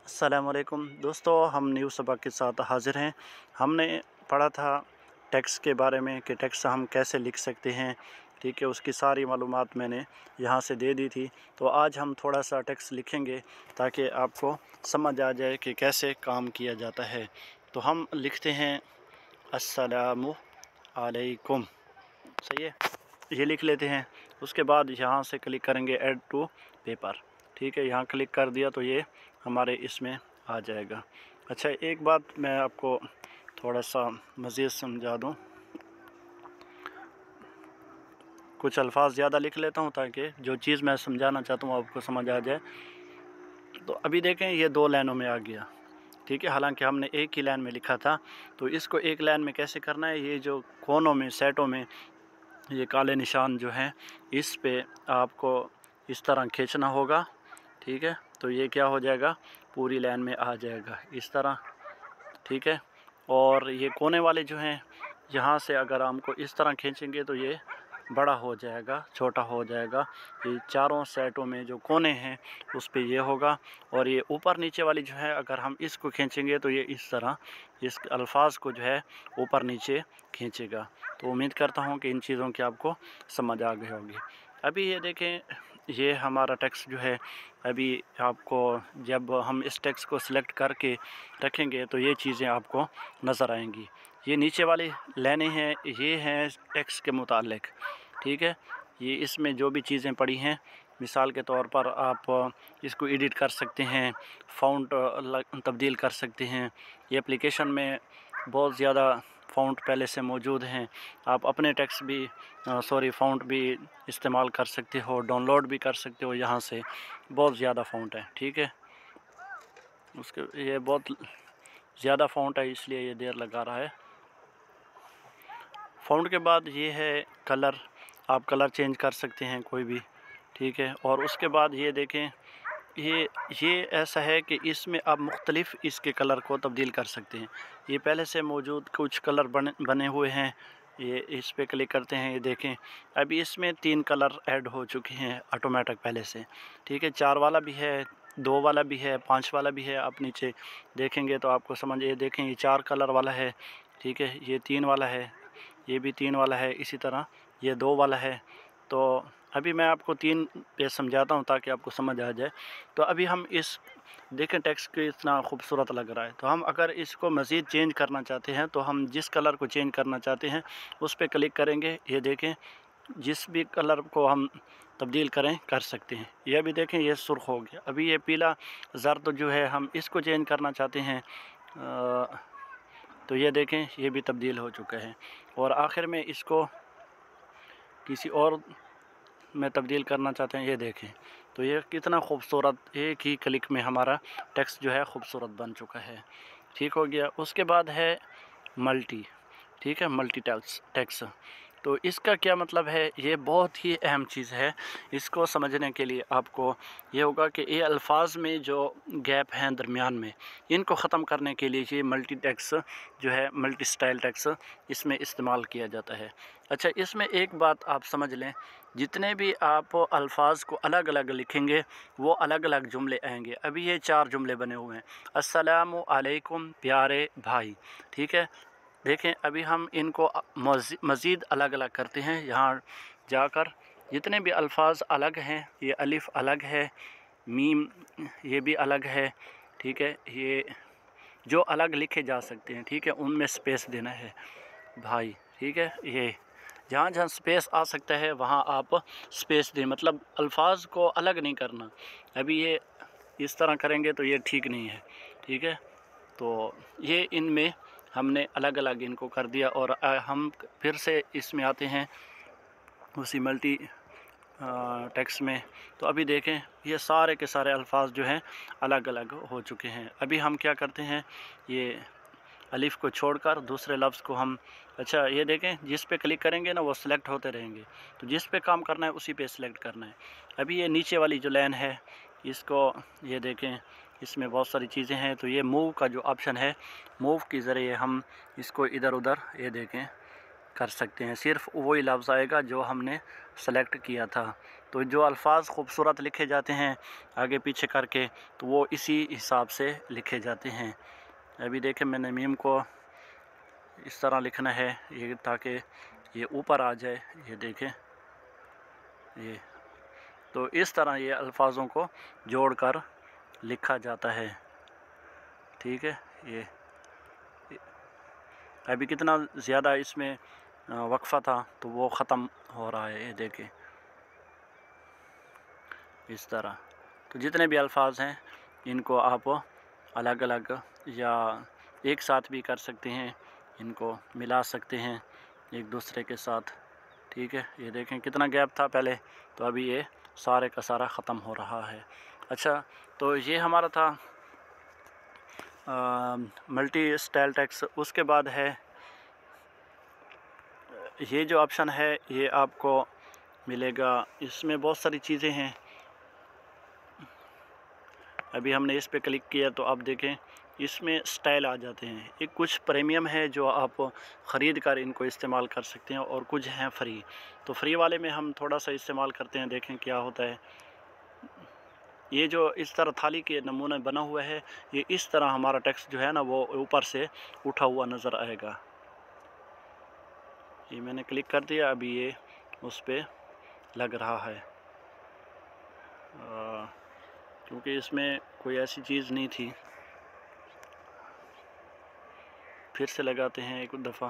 अस्सलाम वालेकुम दोस्तों, हम न्यू सबक के साथ हाज़िर हैं। हमने पढ़ा था टेक्स्ट के बारे में कि टेक्स्ट हम कैसे लिख सकते हैं। ठीक है, उसकी सारी मालूमात मैंने यहाँ से दे दी थी। तो आज हम थोड़ा सा टेक्स्ट लिखेंगे ताकि आपको समझ आ जाए कि कैसे काम किया जाता है। तो हम लिखते हैं अस्सलामु अलैकुम। सही है, ये लिख लेते हैं। उसके बाद यहाँ से क्लिक करेंगे ऐड टू पेपर। ठीक है, यहाँ क्लिक कर दिया तो ये हमारे इसमें आ जाएगा। अच्छा, एक बात मैं आपको थोड़ा सा मज़ीद समझा दूँ। कुछ अल्फाज ज़्यादा लिख लेता हूँ ताकि जो चीज़ मैं समझाना चाहता हूँ आपको समझ आ जाए। तो अभी देखें, ये 2 लाइनों में आ गया। ठीक है, हालांकि हमने एक ही लाइन में लिखा था। तो इसको एक लाइन में कैसे करना है, ये जो कोनों में सेटों में ये काले निशान जो हैं, इस पे आपको इस तरह खींचना होगा। ठीक है, तो ये क्या हो जाएगा, पूरी लाइन में आ जाएगा इस तरह। ठीक है, और ये कोने वाले जो हैं, यहाँ से अगर हमको इस तरह खींचेंगे तो ये बड़ा हो जाएगा, छोटा हो जाएगा। ये चारों सेटों में जो कोने हैं उस पे ये होगा। और ये ऊपर नीचे वाली जो है, अगर हम इसको खींचेंगे तो ये इस तरह इस अल्फाज को जो है ऊपर नीचे खींचेगा। तो उम्मीद करता हूँ कि इन चीज़ों की आपको समझ आ गई होगी। अभी ये देखें, ये हमारा टेक्स्ट जो है, अभी आपको जब हम इस टेक्स्ट को सिलेक्ट करके रखेंगे तो ये चीज़ें आपको नज़र आएंगी। ये नीचे वाली लाइनें हैं, ये हैं टेक्स्ट के मुतालिक। ठीक है, ये इसमें जो भी चीज़ें पड़ी हैं, मिसाल के तौर पर आप इसको एडिट कर सकते हैं, फ़ॉन्ट तब्दील कर सकते हैं। ये एप्लीकेशन में बहुत ज़्यादा फ़ॉन्ट पहले से मौजूद हैं। आप अपने टेक्स्ट भी फ़ॉन्ट भी इस्तेमाल कर सकते हो, डाउनलोड भी कर सकते हो यहाँ से। बहुत ज़्यादा फ़ॉन्ट है। ठीक है, उसके ये बहुत ज़्यादा फ़ॉन्ट है, इसलिए ये देर लगा रहा है। फ़ॉन्ट के बाद ये है कलर, आप कलर चेंज कर सकते हैं कोई भी। ठीक है, और उसके बाद ये देखें, ये ऐसा है कि इसमें आप मुख्तलिफ़ इसके कलर को तब्दील कर सकते हैं। ये पहले से मौजूद कुछ कलर बने हुए हैं, ये इस पे क्लिक करते हैं। ये देखें, अभी इसमें 3 कलर ऐड हो चुके हैं ऑटोमेटिक पहले से। ठीक है, 4 वाला भी है, 2 वाला भी है, 5 वाला भी है। आप नीचे देखेंगे तो आपको समझ, ये देखें, ये 4 कलर वाला है। ठीक है, ये 3 वाला है, ये भी 3 वाला है, इसी तरह ये 2 वाला है। तो अभी मैं आपको 3 पे समझाता हूँ ताकि आपको समझ आ जाए। तो अभी हम इस देखें, टेक्स्ट कितना खूबसूरत लग रहा है। तो हम अगर इसको मज़ीद चेंज करना चाहते हैं तो हम जिस कलर को चेंज करना चाहते हैं उस पर क्लिक करेंगे। ये देखें, जिस भी कलर को हम तब्दील करें कर सकते हैं। ये अभी देखें, ये सुर्ख हो गया। अभी ये पीला ज़र्द जो है, हम इसको चेंज करना चाहते हैं तो ये देखें, ये भी तब्दील हो चुका है। और आखिर में इसको किसी और में तब्दील करना चाहते हैं, ये देखें। तो ये कितना खूबसूरत, एक ही क्लिक में हमारा टेक्स्ट जो है खूबसूरत बन चुका है। ठीक हो गया। उसके बाद है मल्टी। ठीक है, मल्टी टेक्स्ट। तो इसका क्या मतलब है, ये बहुत ही अहम चीज़ है। इसको समझने के लिए आपको ये होगा कि ये अल्फाज में जो गैप हैं दरमियान में, इनको ख़त्म करने के लिए ये मल्टी टेक्स्ट जो है, मल्टी स्टाइल टेक्स्ट इसमें इस्तेमाल किया जाता है। अच्छा, इसमें एक बात आप समझ लें, जितने भी आप अल्फाज को अलग अलग लिखेंगे वो अलग अलग जुमले आएंगे। अभी ये 4 जुमले बने हुए हैं, अस्सलामु अलैकुम प्यारे भाई। ठीक है, देखें, अभी हम इनको मज़ीद अलग अलग करते हैं। यहाँ जाकर जितने भी अल्फाज अलग हैं, ये अलिफ अलग है, मीम ये भी अलग है। ठीक है, ये जो अलग लिखे जा सकते हैं, ठीक है, उनमें स्पेस देना है भाई। ठीक है, ये जहाँ जहाँ स्पेस आ सकता है वहाँ आप स्पेस दें, मतलब अल्फाज को अलग नहीं करना। अभी ये इस तरह करेंगे तो ये ठीक नहीं है। ठीक है, तो ये इनमें हमने अलग अलग इनको कर दिया। और हम फिर से इसमें आते हैं उसी मल्टी टेक्स्ट में। तो अभी देखें, ये सारे के सारे अल्फाज जो हैं अलग अलग हो चुके हैं। अभी हम क्या करते हैं, ये अलिफ़ को छोड़कर दूसरे लफ्ज़ को हम, अच्छा ये देखें, जिस पे क्लिक करेंगे ना वो सिलेक्ट होते रहेंगे। तो जिस पे काम करना है उसी पे सिलेक्ट करना है। अभी ये नीचे वाली जो लाइन है, इसको ये देखें, इसमें बहुत सारी चीज़ें हैं। तो ये मूव का जो ऑप्शन है, मूव के ज़रिए हम इसको इधर उधर ये देखें कर सकते हैं। सिर्फ वही लफ्ज़ आएगा जो हमने सेलेक्ट किया था। تو جو الفاظ خوبصورت لکھے جاتے ہیں آگے پیچھے کر کے تو وہ اسی حساب سے لکھے جاتے ہیں۔ ابھی دیکھیں میں نے میم کو اس طرح لکھنا ہے یہ تاکہ یہ اوپر آ جائے، یہ دیکھیں یہ، تو اس طرح یہ الفاظوں کو جوڑ کر لکھا جاتا ہے، ٹھیک ہے۔ یہ ابھی کتنا زیادہ اس میں وقفہ تھا تو وہ ختم ہو رہا ہے، یہ دیکھیں اس طرح۔ تو جتنے بھی الفاظ ہیں ان کو آپ الگ الگ یا ایک ساتھ بھی کر سکتے ہیں، ان کو ملا سکتے ہیں ایک دوسرے کے ساتھ، ٹھیک ہے۔ یہ دیکھیں کتنا گیپ تھا پہلے، تو ابھی یہ سارے کا سارا ختم ہو رہا ہے۔ اچھا، تو یہ ہمارا تھا ملٹی اسٹائل ٹیکسٹ۔ اس کے بعد ہے یہ جو آپشن ہے یہ آپ کو ملے گا، اس میں بہت ساری چیزیں ہیں۔ ابھی ہم نے اس پہ کلک کیا تو آپ دیکھیں اس میں اسٹائل آ جاتے ہیں، یہ کچھ پریمیم ہے جو آپ خرید کر ان کو استعمال کر سکتے ہیں اور کچھ ہیں فری۔ تو فری والے میں ہم تھوڑا سا استعمال کرتے ہیں، دیکھیں کیا ہوتا ہے۔ یہ جو اس طرح تھالی کے نمونے بنا ہوا ہے، یہ اس طرح ہمارا ٹیکسٹ جو ہے نا وہ اوپر سے اٹھا ہوا نظر آئے گا۔ یہ میں نے کلک کر دیا، ابھی یہ اس پہ لگ رہا ہے، کیونکہ اس میں کوئی ایسی چیز نہیں تھی۔ پھر سے لگاتے ہیں ایک دفعہ۔